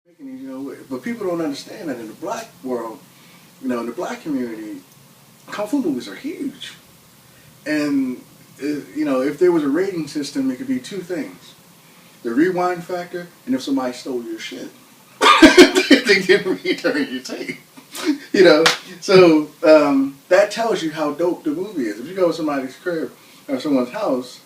You know, but people don't understand that in the black world, you know, in the black community, kung fu movies are huge. And, you know, if there was a rating system, it could be two things. The rewind factor, and if somebody stole your shit. They didn't return your tape. You know, so that tells you how dope the movie is. If you go to somebody's crib or someone's house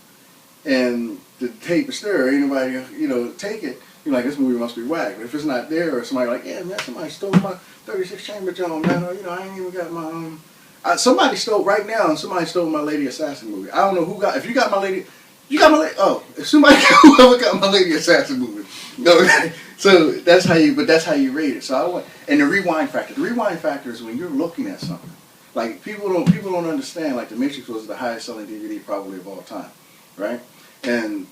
and the tape is there, ain't nobody, you know, take it, you're like, this movie must be whack. But if it's not there, or somebody like, yeah, man, somebody stole my 36 chamber John, man, or, you know, I ain't even got my, somebody stole, right now, somebody stole my Lady Assassin movie. I don't know who got, if you got my Lady, you got my Lady, oh, if somebody, whoever got my Lady Assassin movie. Okay. So that's how you, but that's how you rate it. So I want, and the rewind factor is when you're looking at something. Like people don't understand, like The Matrix was the highest selling DVD probably of all time, right? And,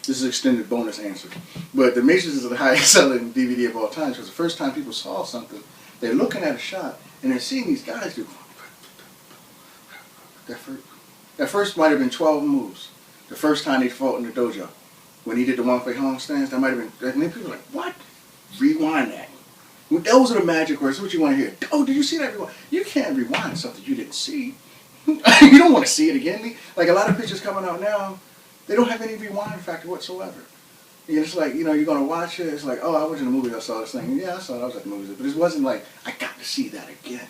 this is an extended bonus answer. But The Matrix is the highest selling DVD of all time because the first time people saw something, they're looking at a shot and they're seeing these guys do that first might have been 12 moves. The first time they fought in the dojo. When he did the one for home stance, that might have been, and then people were like, what? Rewind that. Those are the magic words. That's what you want to hear. Oh, did you see that rewind? You can't rewind something you didn't see. You don't want to see it again. Like a lot of pictures coming out now, they don't have any rewind factor whatsoever. It's like, you know, you're going to watch it, it's like, oh, I was in the movie, I saw this thing. Yeah, I saw it, I was at the movies. But it wasn't like, I got to see that again.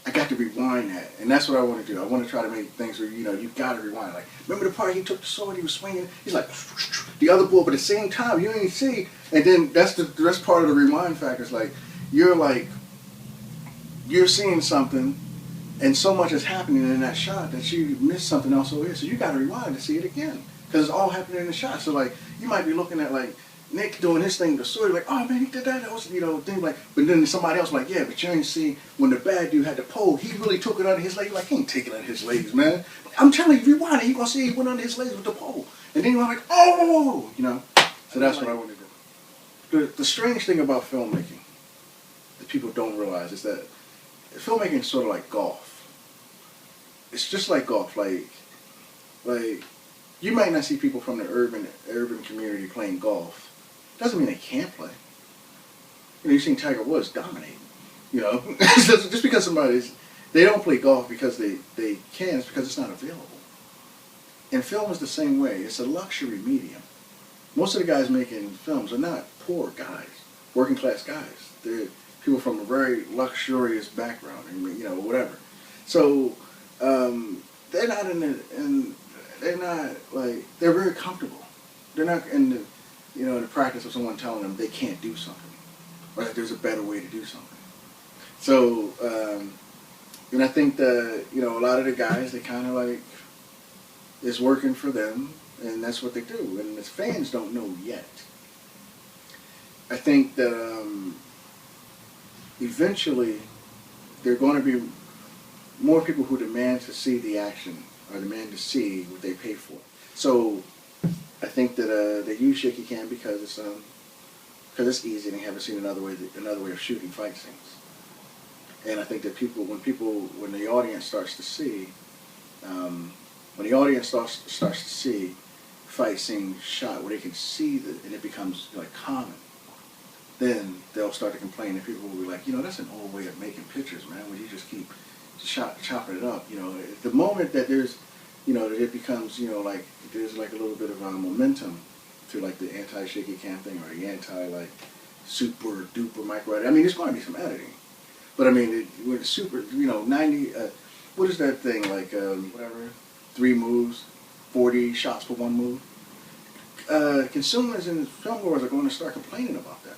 I got to rewind that. And that's what I want to do. I want to try to make things where, you know, you got to rewind. Like, remember the part he took the sword, he was swinging, he's like, the other bull, but at the same time, you ain't see. And then that's part of the rewind factor. It's like, you're seeing something, and so much is happening in that shot that you missed something else over here. So you got to rewind to see it again. Because it's all happening in the shot. So, like, you might be looking at, like, Nick doing his thing with the sword, like, oh, man, he did that. That was, you know, thing like, but then somebody else like, yeah, but you ain't see when the bad dude had the pole, he really took it under his legs. Like, he ain't taking it under his legs, man. I'm telling you, rewind it, you're going to see he went under his legs with the pole. And then you're like, oh, you know. So that's what I want to do. The strange thing about filmmaking that people don't realize is that filmmaking is sort of like golf. It's just like golf. Like you might not see people from the urban community playing golf. Doesn't mean they can't play. You know, you've seen Tiger Woods dominate. You know, just because they don't play golf because they can, it's because it's not available. And film is the same way. It's a luxury medium. Most of the guys making films are not poor guys, working class guys. They're people from a very luxurious background, and you know, whatever. So they're not they're very comfortable. They're not in the, you know, the practice of someone telling them they can't do something, or that there's a better way to do something. So, and I think that, you know, a lot of the guys, they kind of like, it's working for them, and that's what they do, and the fans don't know yet. I think that eventually there are going to be more people who demand to see the action, or demand to see what they pay for. So I think that they use Shaky Cam because it's easy and they haven't seen another way of shooting fight scenes. And I think that when the audience starts to see, starts to see fight scenes shot where they can see and it becomes like common, then they'll start to complain, and people will be like, you know, that's an old way of making pictures, man, where you just keep chopping it up. You know, the moment that there's, you know, that it becomes, you know, like there's like a little bit of momentum to like the anti-shaky cam thing, or the anti like super duper micro. I mean, there's going to be some editing, but I mean, with super, you know, 90. What is that thing like? Whatever, 3 moves, 40 shots for 1 move. Consumers and film goers are going to start complaining about that.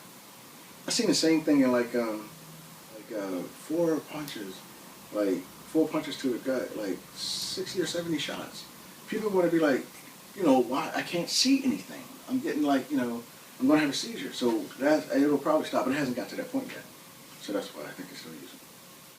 I've seen the same thing in like 4 punches. Like 4 punches to the gut, like 60 or 70 shots. People want to be like, you know, why? I can't see anything. I'm getting like, you know, I'm going to have a seizure. So it'll probably stop, but it hasn't got to that point yet. So that's why I think it's still using.